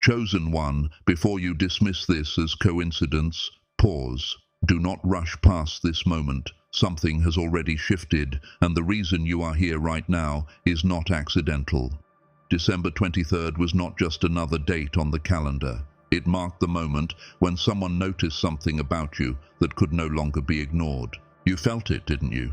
Chosen one, before you dismiss this as coincidence, pause. Do not rush past this moment. Something has already shifted, and the reason you are here right now is not accidental. December 23rd was not just another date on the calendar. It marked the moment when someone noticed something about you that could no longer be ignored. You felt it, didn't you?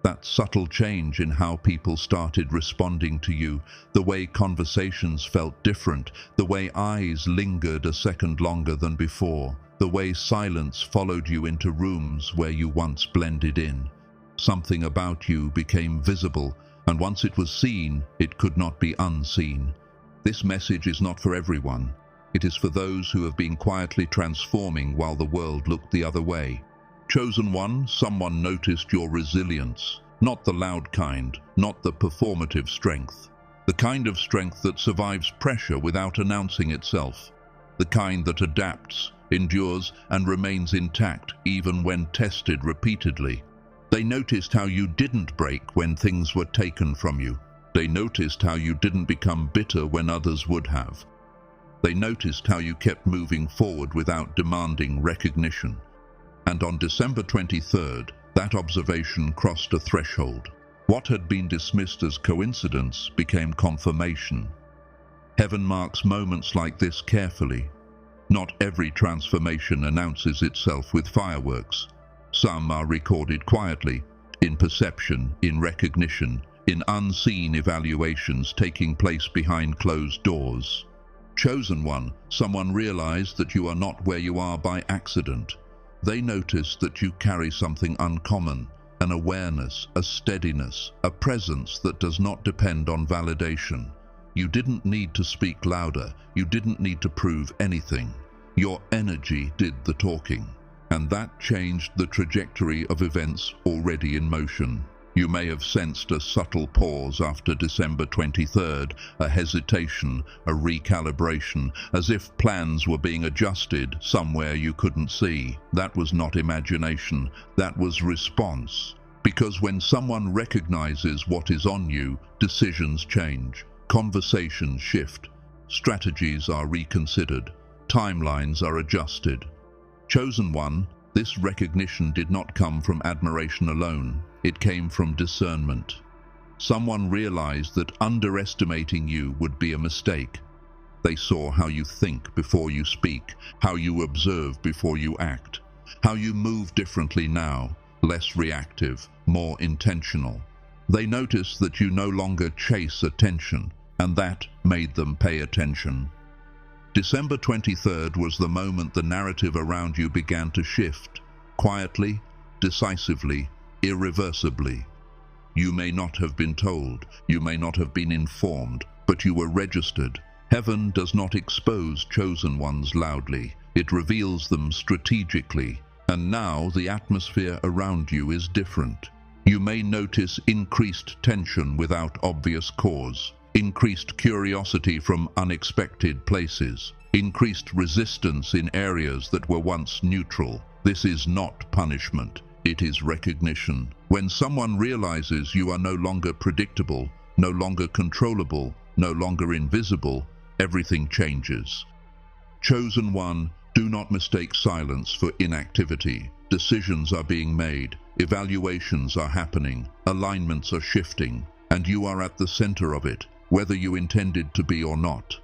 That subtle change in how people started responding to you, the way conversations felt different, the way eyes lingered a second longer than before, the way silence followed you into rooms where you once blended in. Something about you became visible, and once it was seen, it could not be unseen. This message is not for everyone. It is for those who have been quietly transforming while the world looked the other way. Chosen one, someone noticed your resilience. Not the loud kind, not the performative strength. The kind of strength that survives pressure without announcing itself. The kind that adapts, endures, and remains intact even when tested repeatedly. They noticed how you didn't break when things were taken from you. They noticed how you didn't become bitter when others would have. They noticed how you kept moving forward without demanding recognition. And on December 23rd, that observation crossed a threshold. What had been dismissed as coincidence became confirmation. Heaven marks moments like this carefully. Not every transformation announces itself with fireworks. Some are recorded quietly, in perception, in recognition, in unseen evaluations taking place behind closed doors. Chosen one, someone realized that you are not where you are by accident. They noticed that you carry something uncommon, an awareness, a steadiness, a presence that does not depend on validation. You didn't need to speak louder, you didn't need to prove anything. Your energy did the talking, and that changed the trajectory of events already in motion. You may have sensed a subtle pause after December 23rd, a hesitation, a recalibration, as if plans were being adjusted somewhere you couldn't see. That was not imagination, that was response. Because when someone recognizes what is on you, decisions change, conversations shift, strategies are reconsidered, timelines are adjusted. Chosen one, this recognition did not come from admiration alone. It came from discernment. Someone realized that underestimating you would be a mistake. They saw how you think before you speak, how you observe before you act, how you move differently now, less reactive, more intentional. They noticed that you no longer chase attention, and that made them pay attention. December 23rd was the moment the narrative around you began to shift, quietly, decisively, irreversibly. You may not have been told, you may not have been informed, but you were registered. Heaven does not expose chosen ones loudly, it reveals them strategically. And now the atmosphere around you is different. You may notice increased tension without obvious cause, increased curiosity from unexpected places, increased resistance in areas that were once neutral. This is not punishment. It is recognition. When someone realizes you are no longer predictable, no longer controllable, no longer invisible, everything changes. Chosen one, do not mistake silence for inactivity. Decisions are being made, evaluations are happening, alignments are shifting, and you are at the center of it, whether you intended to be or not.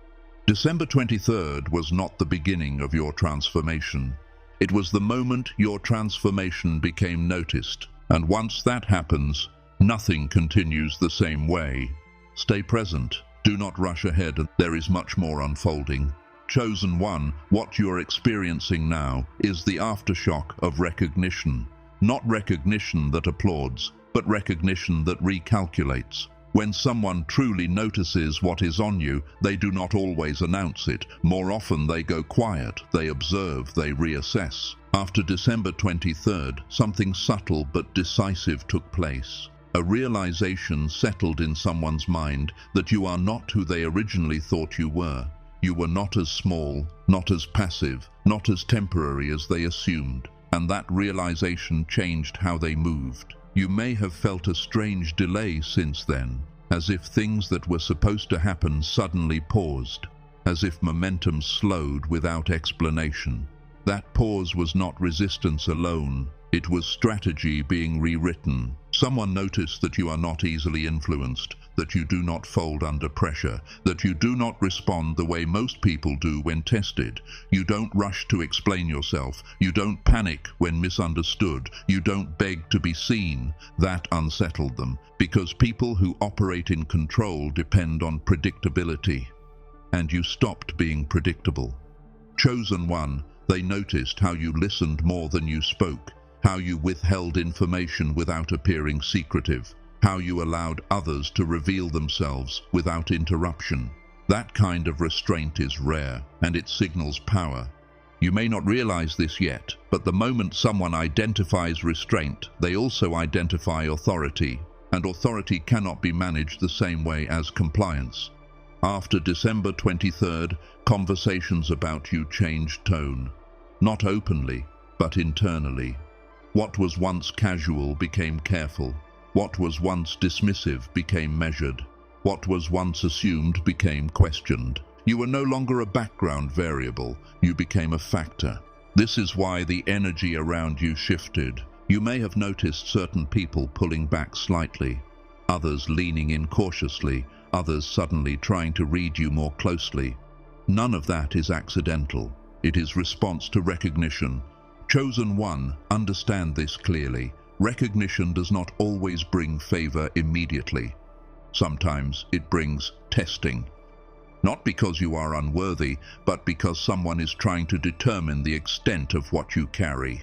December 23rd was not the beginning of your transformation. It was the moment your transformation became noticed, and once that happens, nothing continues the same way. Stay present, do not rush ahead, there is much more unfolding. Chosen one, what you're experiencing now is the aftershock of recognition. Not recognition that applauds, but recognition that recalculates. When someone truly notices what is on you, they do not always announce it. More often they go quiet, they observe, they reassess. After December 23rd, something subtle but decisive took place. A realization settled in someone's mind that you are not who they originally thought you were. You were not as small, not as passive, not as temporary as they assumed. And that realization changed how they moved. You may have felt a strange delay since then, as if things that were supposed to happen suddenly paused. as if momentum slowed without explanation. That pause was not resistance alone, it was strategy being rewritten. Someone noticed that you are not easily influenced, that you do not fold under pressure, that you do not respond the way most people do when tested. You don't rush to explain yourself, you don't panic when misunderstood, you don't beg to be seen. That unsettled them, because people who operate in control depend on predictability. And you stopped being predictable. Chosen one, they noticed how you listened more than you spoke, how you withheld information without appearing secretive, how you allowed others to reveal themselves without interruption. That kind of restraint is rare, and it signals power. You may not realize this yet, but the moment someone identifies restraint, they also identify authority, and authority cannot be managed the same way as compliance. After December 23rd, conversations about you changed tone. Not openly, but internally. What was once casual became careful. What was once dismissive became measured. What was once assumed became questioned. You were no longer a background variable, you became a factor. This is why the energy around you shifted. You may have noticed certain people pulling back slightly, others leaning in cautiously, others suddenly trying to read you more closely. None of that is accidental. It is response to recognition. Chosen one, understand this clearly. Recognition does not always bring favor immediately. Sometimes it brings testing. Not because you are unworthy, but because someone is trying to determine the extent of what you carry.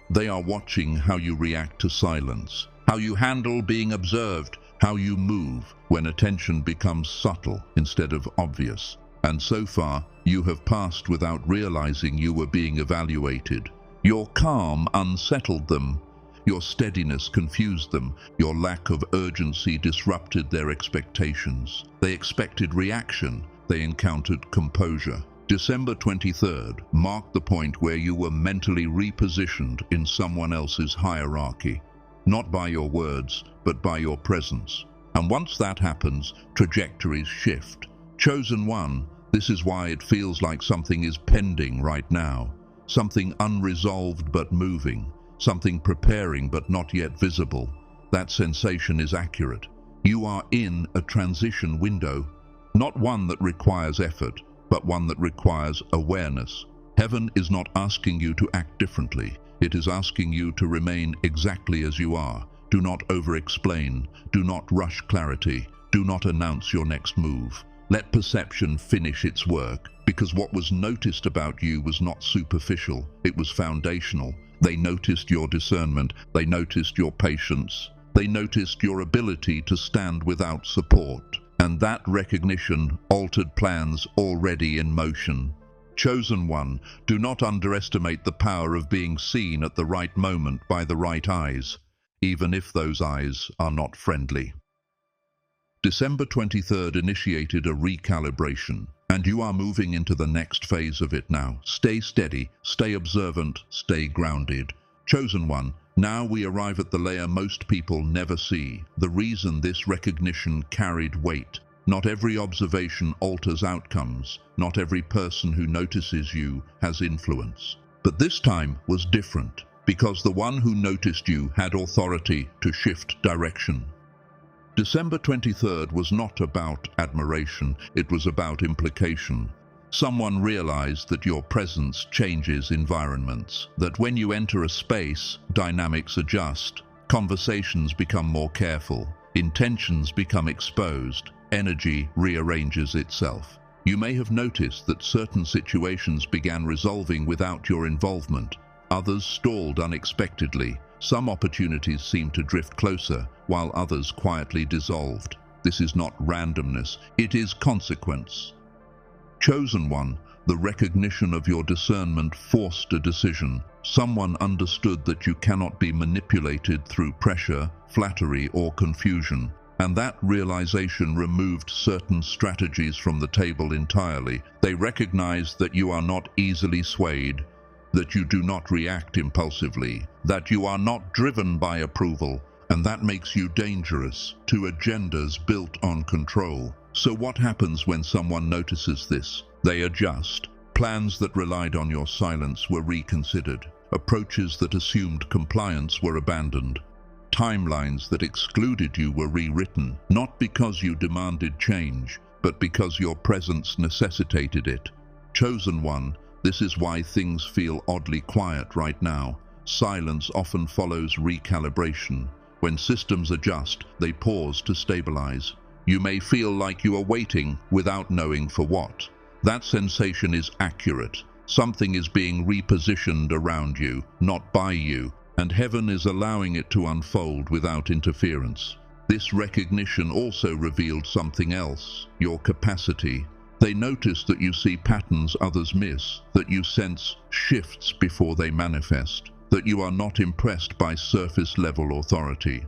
They are watching how you react to silence, how you handle being observed, how you move when attention becomes subtle instead of obvious. And so far, you have passed without realizing you were being evaluated. Your calm unsettled them. Your steadiness confused them. Your lack of urgency disrupted their expectations. They expected reaction. They encountered composure. December 23rd marked the point where you were mentally repositioned in someone else's hierarchy. Not by your words, but by your presence. And once that happens, trajectories shift. Chosen one, this is why it feels like something is pending right now. Something unresolved but moving. Something preparing but not yet visible. That sensation is accurate. You are in a transition window. Not one that requires effort, but one that requires awareness. Heaven is not asking you to act differently. It is asking you to remain exactly as you are. Do not over-explain. Do not rush clarity. Do not announce your next move. Let perception finish its work, because what was noticed about you was not superficial, it was foundational. They noticed your discernment, they noticed your patience, they noticed your ability to stand without support. And that recognition altered plans already in motion. Chosen one, do not underestimate the power of being seen at the right moment by the right eyes, even if those eyes are not friendly. December 23rd initiated a recalibration, and you are moving into the next phase of it now. Stay steady, stay observant, stay grounded. Chosen one, now we arrive at the layer most people never see, the reason this recognition carried weight. Not every observation alters outcomes. Not every person who notices you has influence. But this time was different, because the one who noticed you had authority to shift direction. December 23rd was not about admiration, it was about implication. Someone realized that your presence changes environments, that when you enter a space, dynamics adjust, conversations become more careful, intentions become exposed, energy rearranges itself. You may have noticed that certain situations began resolving without your involvement. Others stalled unexpectedly. Some opportunities seemed to drift closer, while others quietly dissolved. This is not randomness, it is consequence. Chosen one, the recognition of your discernment forced a decision. Someone understood that you cannot be manipulated through pressure, flattery, or confusion. And that realization removed certain strategies from the table entirely. They recognized that you are not easily swayed, that you do not react impulsively, that you are not driven by approval, and that makes you dangerous to agendas built on control. So what happens when someone notices this? They adjust. Plans that relied on your silence were reconsidered. Approaches that assumed compliance were abandoned. Timelines that excluded you were rewritten, not because you demanded change, but because your presence necessitated it. Chosen one, this is why things feel oddly quiet right now. Silence often follows recalibration. When systems adjust, they pause to stabilize. You may feel like you are waiting without knowing for what. That sensation is accurate. Something is being repositioned around you, not by you, and heaven is allowing it to unfold without interference. This recognition also revealed something else, your capacity. They notice that you see patterns others miss, that you sense shifts before they manifest, that you are not impressed by surface-level authority.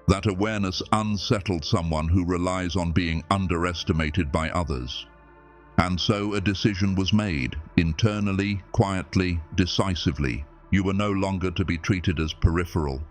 That awareness unsettled someone who relies on being underestimated by others. And so a decision was made, internally, quietly, decisively. You were no longer to be treated as peripheral.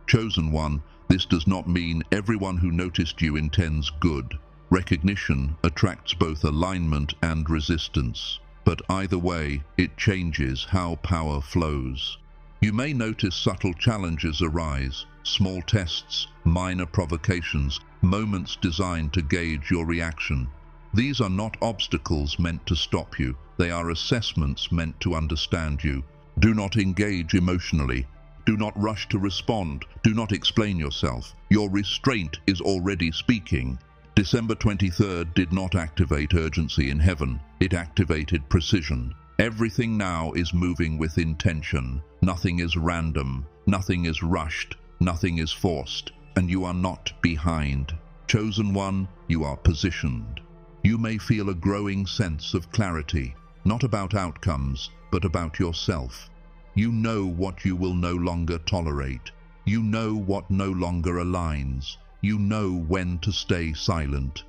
Chosen one, this does not mean everyone who noticed you intends good. Recognition attracts both alignment and resistance, but either way, it changes how power flows. You may notice subtle challenges arise, small tests, minor provocations, moments designed to gauge your reaction. These are not obstacles meant to stop you, they are assessments meant to understand you. Do not engage emotionally. Do not rush to respond. Do not explain yourself. Your restraint is already speaking. December 23rd did not activate urgency in heaven, it activated precision. Everything now is moving with intention. Nothing is random, nothing is rushed, nothing is forced, and you are not behind. Chosen one, you are positioned. You may feel a growing sense of clarity, not about outcomes, but about yourself. You know what you will no longer tolerate. You know what no longer aligns. You know when to stay silent.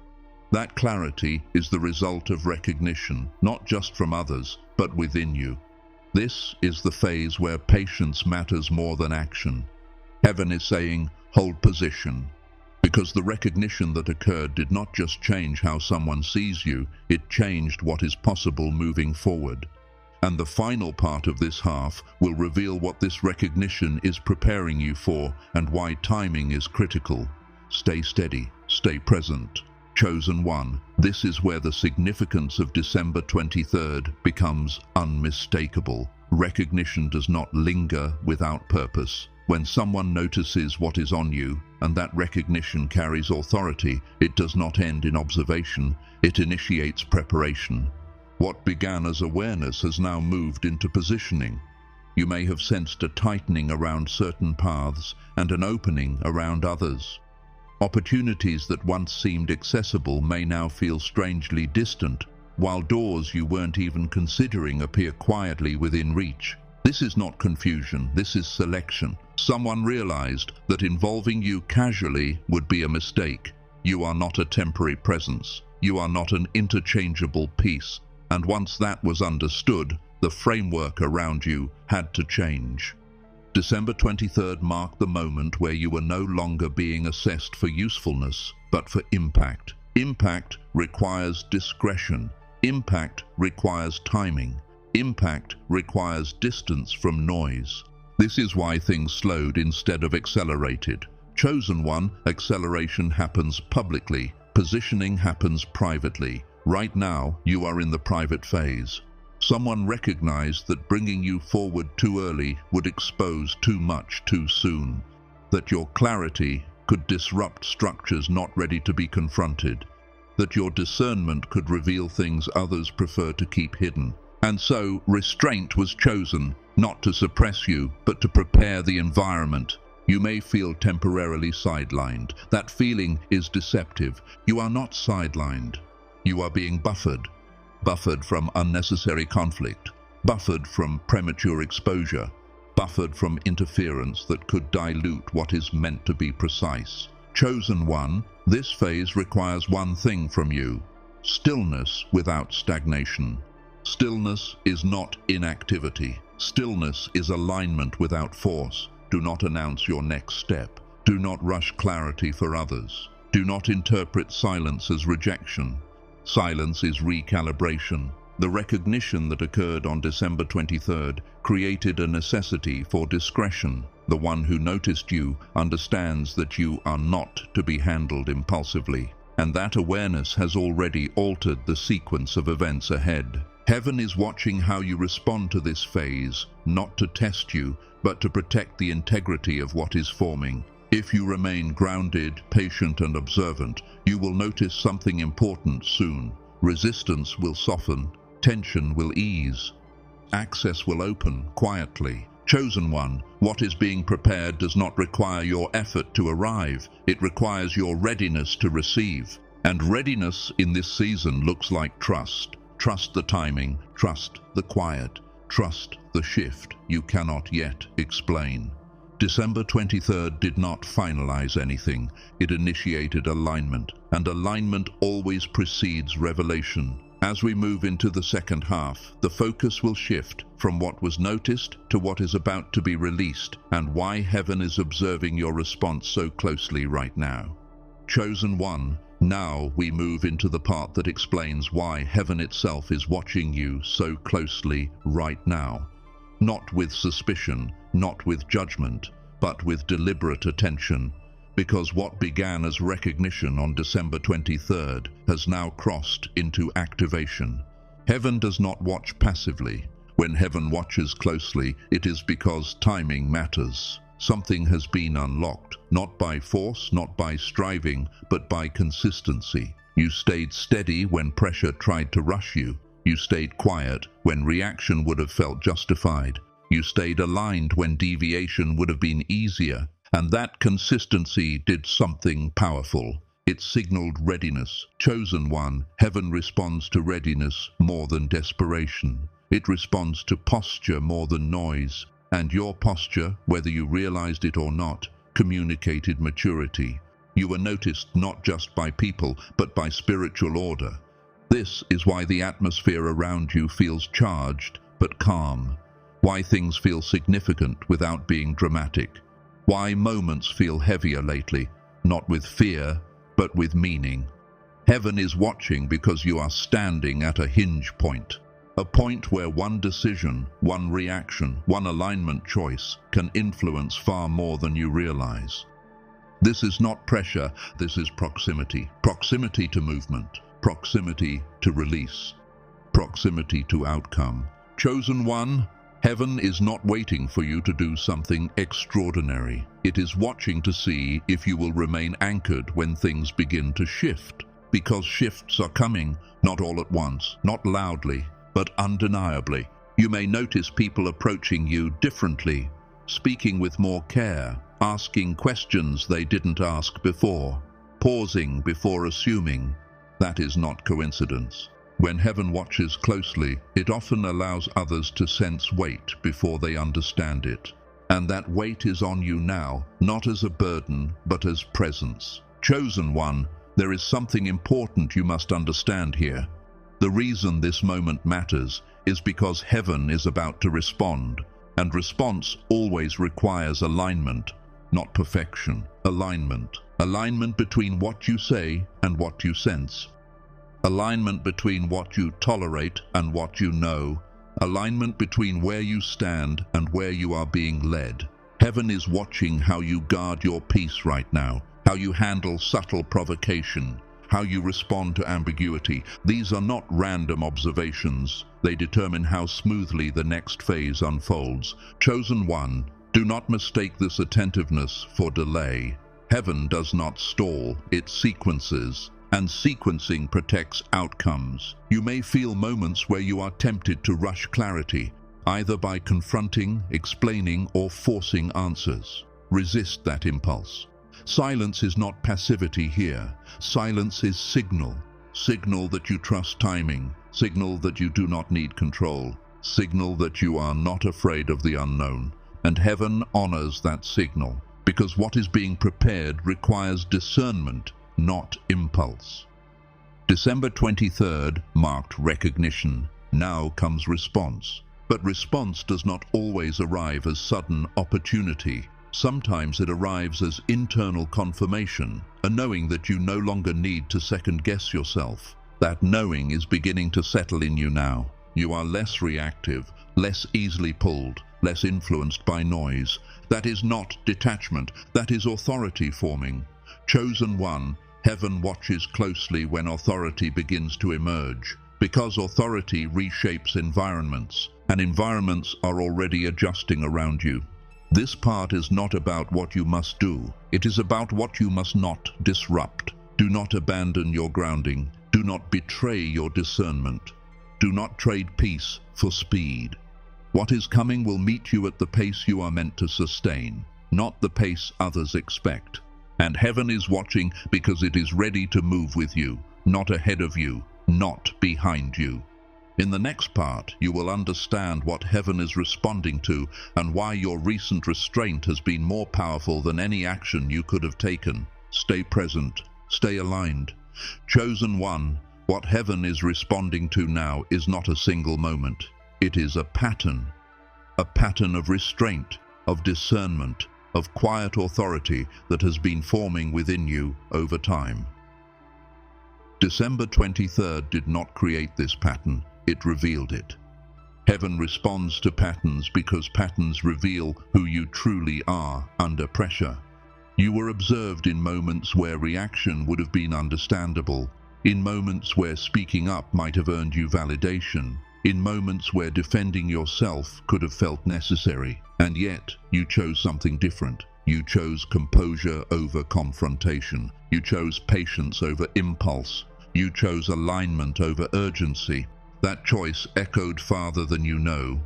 That clarity is the result of recognition, not just from others, but within you. This is the phase where patience matters more than action. Heaven is saying, hold position. Because the recognition that occurred did not just change how someone sees you, it changed what is possible moving forward. And the final part of this half will reveal what this recognition is preparing you for and why timing is critical. Stay steady, stay present. Chosen one, this is where the significance of December 23rd becomes unmistakable. Recognition does not linger without purpose. When someone notices what is on you, and that recognition carries authority, it does not end in observation, it initiates preparation. What began as awareness has now moved into positioning. You may have sensed a tightening around certain paths and an opening around others. Opportunities that once seemed accessible may now feel strangely distant, while doors you weren't even considering appear quietly within reach. This is not confusion, this is selection. Someone realized that involving you casually would be a mistake. You are not a temporary presence. You are not an interchangeable piece. And once that was understood, the framework around you had to change. December 23rd marked the moment where you were no longer being assessed for usefulness, but for impact. Impact requires discretion. Impact requires timing. Impact requires distance from noise. This is why things slowed instead of accelerated. Chosen one, acceleration happens publicly. Positioning happens privately. Right now, you are in the private phase. Someone recognized that bringing you forward too early would expose too much too soon, that your clarity could disrupt structures not ready to be confronted, that your discernment could reveal things others prefer to keep hidden. And so, restraint was chosen, not to suppress you, but to prepare the environment. You may feel temporarily sidelined. That feeling is deceptive. You are not sidelined. You are being buffered. Buffered from unnecessary conflict, buffered from premature exposure, buffered from interference that could dilute what is meant to be precise. Chosen one, this phase requires one thing from you: stillness without stagnation. Stillness is not inactivity. Stillness is alignment without force. Do not announce your next step. Do not rush clarity for others. Do not interpret silence as rejection. Silence is recalibration. The recognition that occurred on December 23rd created a necessity for discretion. The one who noticed you understands that you are not to be handled impulsively, and that awareness has already altered the sequence of events ahead. Heaven is watching how you respond to this phase, not to test you, but to protect the integrity of what is forming. If you remain grounded, patient, and observant, you will notice something important soon. Resistance will soften, tension will ease, access will open quietly. Chosen one, what is being prepared does not require your effort to arrive. It requires your readiness to receive. And readiness in this season looks like trust. Trust the timing, trust the quiet, trust the shift you cannot yet explain. December 23rd did not finalize anything. It initiated alignment, and alignment always precedes revelation. As we move into the second half, the focus will shift from what was noticed to what is about to be released, and why heaven is observing your response so closely right now. Chosen one, now we move into the part that explains why heaven itself is watching you so closely right now. Not with suspicion, not with judgment, but with deliberate attention. Because what began as recognition on December 23rd has now crossed into activation. Heaven does not watch passively. When heaven watches closely, it is because timing matters. Something has been unlocked, not by force, not by striving, but by consistency. You stayed steady when pressure tried to rush you. You stayed quiet when reaction would have felt justified. You stayed aligned when deviation would have been easier. And that consistency did something powerful. It signaled readiness. Chosen one, heaven responds to readiness more than desperation. It responds to posture more than noise. And your posture, whether you realized it or not, communicated maturity. You were noticed not just by people, but by spiritual order. This is why the atmosphere around you feels charged, but calm. Why things feel significant without being dramatic. Why moments feel heavier lately, not with fear, but with meaning. Heaven is watching because you are standing at a hinge point. A point where one decision, one reaction, one alignment choice can influence far more than you realize. This is not pressure, this is proximity. Proximity to movement, proximity to release, proximity to outcome. Chosen one, heaven is not waiting for you to do something extraordinary. It is watching to see if you will remain anchored when things begin to shift. Because shifts are coming, not all at once, not loudly, but undeniably. You may notice people approaching you differently, speaking with more care, asking questions they didn't ask before, pausing before assuming. That is not coincidence. When heaven watches closely, it often allows others to sense weight before they understand it. And that weight is on you now, not as a burden, but as presence. Chosen one, there is something important you must understand here. The reason this moment matters is because heaven is about to respond, and response always requires alignment, not perfection. Alignment. Alignment between what you say and what you sense. Alignment between what you tolerate and what you know. Alignment between where you stand and where you are being led. Heaven is watching how you guard your peace right now, how you handle subtle provocation, how you respond to ambiguity. These are not random observations. They determine how smoothly the next phase unfolds. Chosen one, do not mistake this attentiveness for delay. Heaven does not stall, it sequences. And sequencing protects outcomes. You may feel moments where you are tempted to rush clarity, either by confronting, explaining, or forcing answers. Resist that impulse. Silence is not passivity here. Silence is signal. Signal that you trust timing. Signal that you do not need control. Signal that you are not afraid of the unknown. And heaven honors that signal, because what is being prepared requires discernment, not impulse. December 23rd marked recognition. Now comes response. But response does not always arrive as sudden opportunity. Sometimes it arrives as internal confirmation, a knowing that you no longer need to second-guess yourself. That knowing is beginning to settle in you now. You are less reactive, less easily pulled, less influenced by noise. That is not detachment, that is authority forming. Chosen one, heaven watches closely when authority begins to emerge, because authority reshapes environments, and environments are already adjusting around you. This part is not about what you must do, it is about what you must not disrupt. Do not abandon your grounding, do not betray your discernment. Do not trade peace for speed. What is coming will meet you at the pace you are meant to sustain, not the pace others expect. And heaven is watching because it is ready to move with you, not ahead of you, not behind you. In the next part, you will understand what heaven is responding to and why your recent restraint has been more powerful than any action you could have taken. Stay present, stay aligned. Chosen one, what heaven is responding to now is not a single moment. It is a pattern of restraint, of discernment, of quiet authority that has been forming within you over time. December 23rd did not create this pattern, it revealed it. Heaven responds to patterns because patterns reveal who you truly are under pressure. You were observed in moments where reaction would have been understandable, in moments where speaking up might have earned you validation, in moments where defending yourself could have felt necessary, and yet you chose something different. You chose composure over confrontation. You chose patience over impulse. You chose alignment over urgency. That choice echoed farther than you know.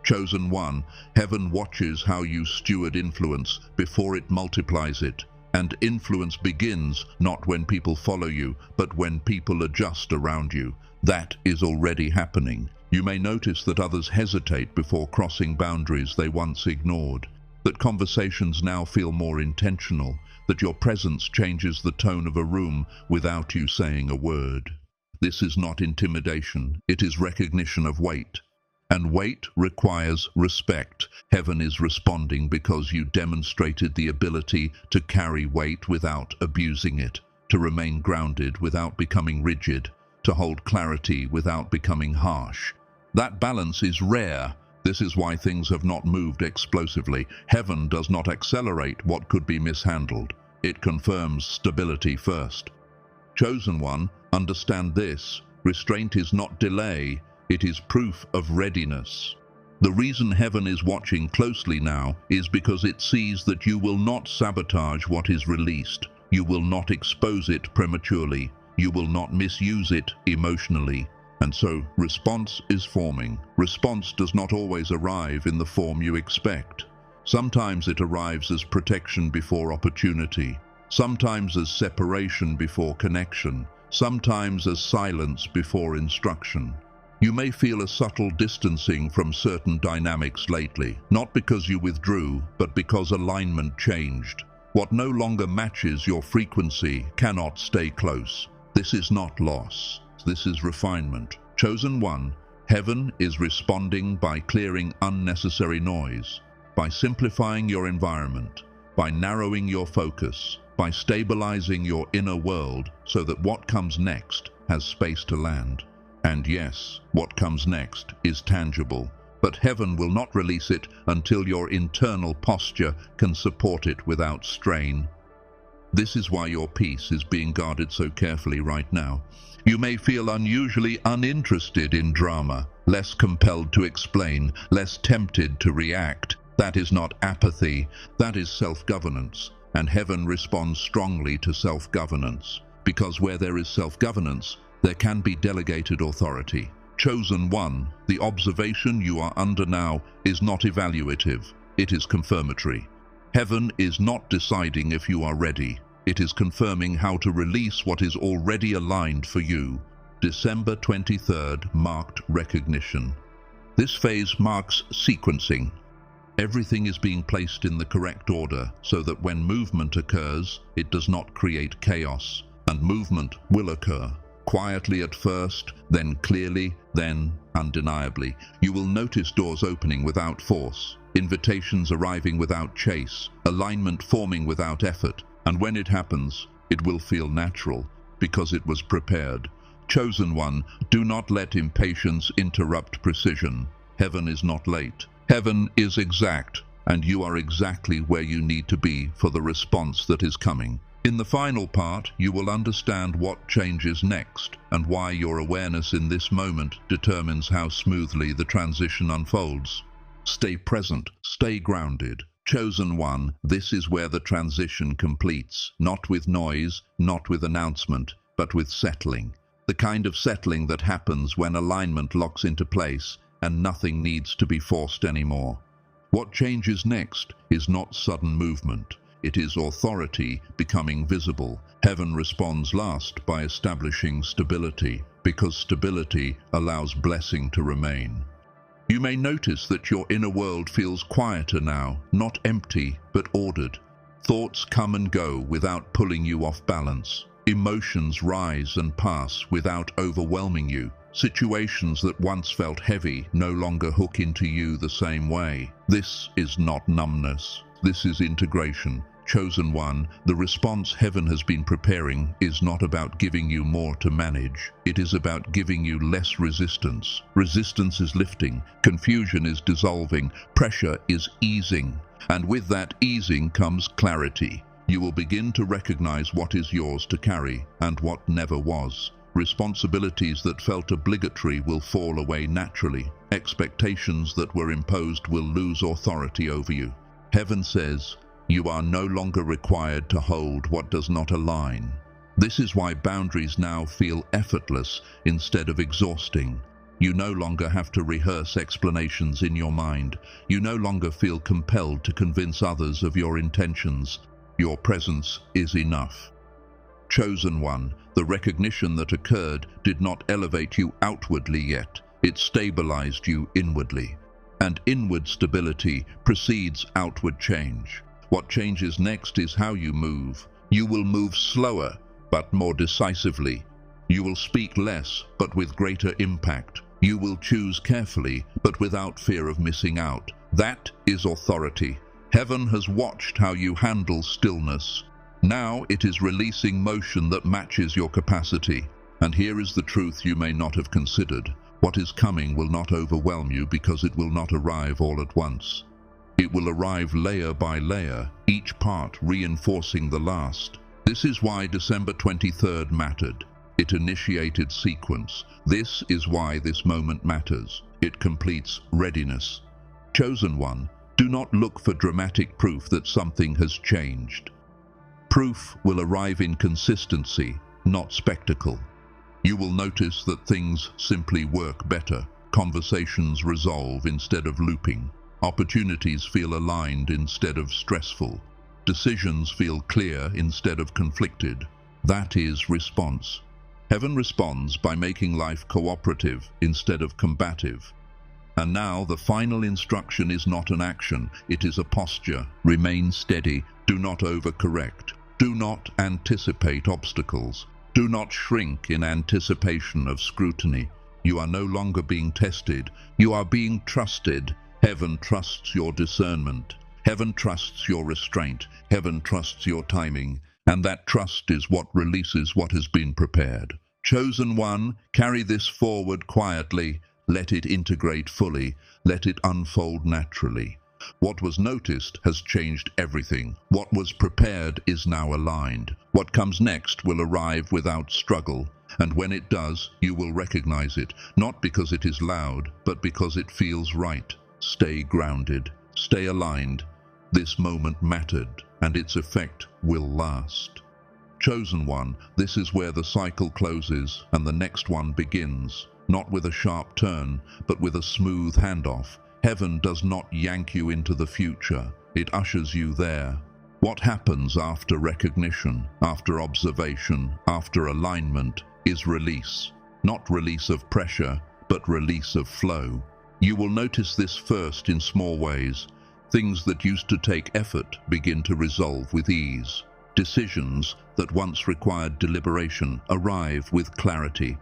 Chosen one, heaven watches how you steward influence before it multiplies it. And influence begins not when people follow you, but when people adjust around you. That is already happening. You may notice that others hesitate before crossing boundaries they once ignored, that conversations now feel more intentional, that your presence changes the tone of a room without you saying a word. This is not intimidation, it is recognition of weight. And weight requires respect. Heaven is responding because you demonstrated the ability to carry weight without abusing it, to remain grounded without becoming rigid, to hold clarity without becoming harsh. That balance is rare. This is why things have not moved explosively. Heaven does not accelerate what could be mishandled. It confirms stability first. Chosen one, understand this. Restraint is not delay. It is proof of readiness. The reason heaven is watching closely now is because it sees that you will not sabotage what is released. You will not expose it prematurely. You will not misuse it emotionally. And so, response is forming. Response does not always arrive in the form you expect. Sometimes it arrives as protection before opportunity. Sometimes as separation before connection. Sometimes as silence before instruction. You may feel a subtle distancing from certain dynamics lately, not because you withdrew, but because alignment changed. What no longer matches your frequency cannot stay close. This is not loss. This is refinement. Chosen one, heaven is responding by clearing unnecessary noise, by simplifying your environment, by narrowing your focus, by stabilizing your inner world so that what comes next has space to land. And yes, what comes next is tangible, but heaven will not release it until your internal posture can support it without strain. This is why your peace is being guarded so carefully right now. You may feel unusually uninterested in drama, less compelled to explain, less tempted to react. That is not apathy, that is self-governance. And heaven responds strongly to self-governance, because where there is self-governance, there can be delegated authority. Chosen one, the observation you are under now is not evaluative, it is confirmatory. Heaven is not deciding if you are ready. It is confirming how to release what is already aligned for you. December 23rd marked recognition. This phase marks sequencing. Everything is being placed in the correct order so that when movement occurs, it does not create chaos. And movement will occur. Quietly at first, then clearly, then undeniably. You will notice doors opening without force. invitations arriving without chase, alignment forming without effort. And when it happens, it will feel natural, because it was prepared. Chosen one, do not let impatience interrupt precision. Heaven is not late. Heaven is exact, and you are exactly where you need to be for the response that is coming. In the final part, you will understand what changes next, and why your awareness in this moment determines how smoothly the transition unfolds. Stay present, stay grounded. Chosen one, this is where the transition completes, not with noise, not with announcement, but with settling. The kind of settling that happens when alignment locks into place and nothing needs to be forced anymore. What changes next is not sudden movement. It is authority becoming visible. Heaven responds last by establishing stability, because stability allows blessing to remain. You may notice that your inner world feels quieter now, not empty, but ordered. Thoughts come and go without pulling you off balance. Emotions rise and pass without overwhelming you. Situations that once felt heavy no longer hook into you the same way. This is not numbness. This is integration. Chosen one, the response heaven has been preparing is not about giving you more to manage. It is about giving you less resistance. Resistance is lifting, confusion is dissolving, pressure is easing. And with that easing comes clarity. You will begin to recognize what is yours to carry and what never was. Responsibilities that felt obligatory will fall away naturally. Expectations that were imposed will lose authority over you. Heaven says, you are no longer required to hold what does not align. This is why boundaries now feel effortless instead of exhausting. You no longer have to rehearse explanations in your mind. You no longer feel compelled to convince others of your intentions. Your presence is enough. Chosen one, the recognition that occurred did not elevate you outwardly yet. It stabilized you inwardly. And inward stability precedes outward change. What changes next is how you move. You will move slower, but more decisively. You will speak less, but with greater impact. You will choose carefully, but without fear of missing out. That is authority. Heaven has watched how you handle stillness. Now it is releasing motion that matches your capacity. And here is the truth you may not have considered. What is coming will not overwhelm you because it will not arrive all at once. It will arrive layer by layer, each part reinforcing the last. This is why December 23rd mattered. It initiated sequence. This is why this moment matters. It completes readiness. Chosen one, do not look for dramatic proof that something has changed. Proof will arrive in consistency, not spectacle. You will notice that things simply work better. Conversations resolve instead of looping. Opportunities feel aligned instead of stressful. Decisions feel clear instead of conflicted. That is response. Heaven responds by making life cooperative instead of combative. And now the final instruction is not an action, it is a posture. Remain steady, do not overcorrect. Do not anticipate obstacles. Do not shrink in anticipation of scrutiny. You are no longer being tested, you are being trusted. Heaven trusts your discernment. Heaven trusts your restraint. Heaven trusts your timing. And that trust is what releases what has been prepared. Chosen one, carry this forward quietly. Let it integrate fully. Let it unfold naturally. What was noticed has changed everything. What was prepared is now aligned. What comes next will arrive without struggle. And when it does, you will recognize it, not because it is loud, but because it feels right. Stay grounded. Stay aligned. This moment mattered, and its effect will last. Chosen one, this is where the cycle closes and the next one begins, not with a sharp turn, but with a smooth handoff. Heaven does not yank you into the future, it ushers you there. What happens after recognition, after observation, after alignment, is release. Not release of pressure, but release of flow. You will notice this first in small ways. Things that used to take effort begin to resolve with ease. Decisions that once required deliberation arrive with clarity.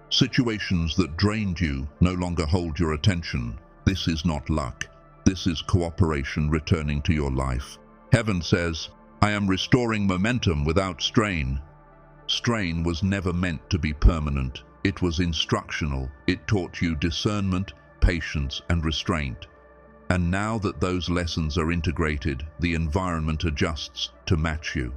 Situations that drained you no longer hold your attention. This is not luck. This is cooperation returning to your life. Heaven says, I am restoring momentum without strain. Strain was never meant to be permanent. It was instructional. It taught you discernment, patience, and restraint. And now that those lessons are integrated, the environment adjusts to match you.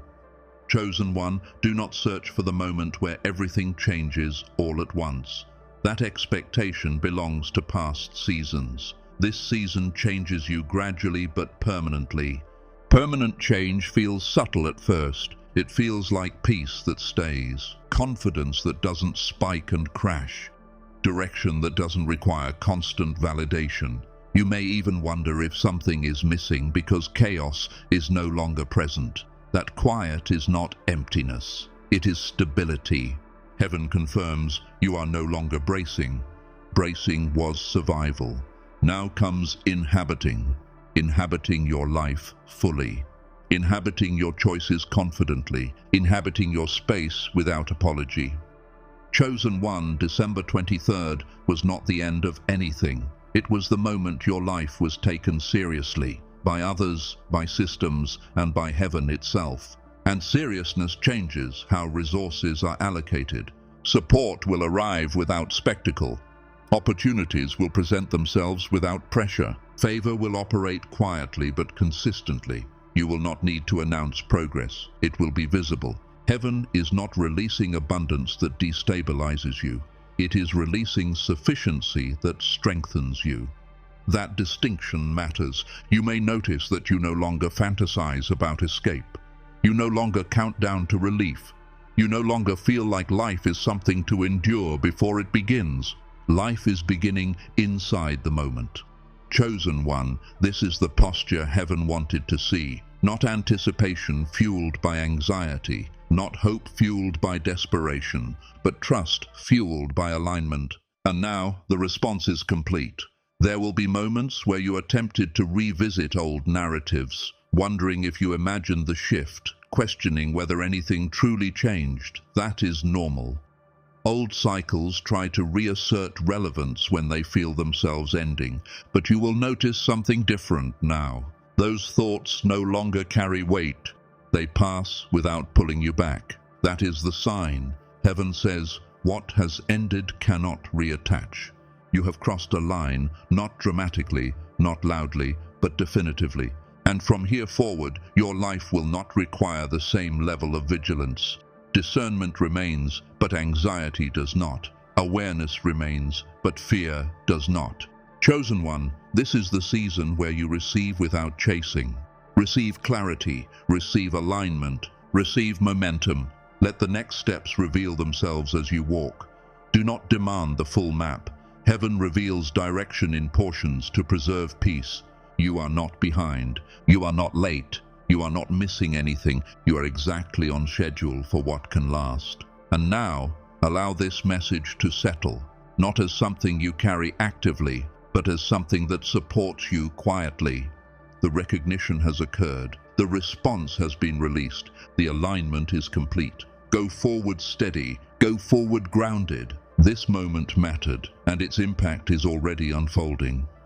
Chosen one, do not search for the moment where everything changes all at once. That expectation belongs to past seasons. This season changes you gradually but permanently. Permanent change feels subtle at first. It feels like peace that stays, confidence that doesn't spike and crash, direction that doesn't require constant validation. You may even wonder if something is missing because chaos is no longer present. That quiet is not emptiness, it is stability. Heaven confirms you are no longer bracing. Bracing was survival. Now comes inhabiting your life fully. Inhabiting your choices confidently, inhabiting your space without apology. Chosen one, December 23rd, was not the end of anything. It was the moment your life was taken seriously, by others, by systems, and by heaven itself. And seriousness changes how resources are allocated. Support will arrive without spectacle. Opportunities will present themselves without pressure. Favor will operate quietly but consistently. You will not need to announce progress. It will be visible. Heaven is not releasing abundance that destabilizes you. It is releasing sufficiency that strengthens you. That distinction matters. You may notice that you no longer fantasize about escape. You no longer count down to relief. You no longer feel like life is something to endure before it begins. Life is beginning inside the moment. Chosen one, this is the posture heaven wanted to see. Not anticipation fueled by anxiety, not hope fueled by desperation, but trust fueled by alignment. And now the response is complete. There will be moments where you are tempted to revisit old narratives, wondering if you imagined the shift, questioning whether anything truly changed. That is normal. Old cycles try to reassert relevance when they feel themselves ending, but you will notice something different now. Those thoughts no longer carry weight. They pass without pulling you back. That is the sign. Heaven says, what has ended cannot reattach. You have crossed a line, not dramatically, not loudly, but definitively. And from here forward, your life will not require the same level of vigilance. Discernment remains, but anxiety does not. Awareness remains, but fear does not. Chosen one, this is the season where you receive without chasing. Receive clarity, receive alignment, receive momentum. Let the next steps reveal themselves as you walk. Do not demand the full map. Heaven reveals direction in portions to preserve peace. You are not behind. You are not late. You are not missing anything. You are exactly on schedule for what can last. And now, allow this message to settle, not as something you carry actively, but as something that supports you quietly. The recognition has occurred. The response has been released. The alignment is complete. Go forward steady. Go forward grounded. This moment mattered, and its impact is already unfolding.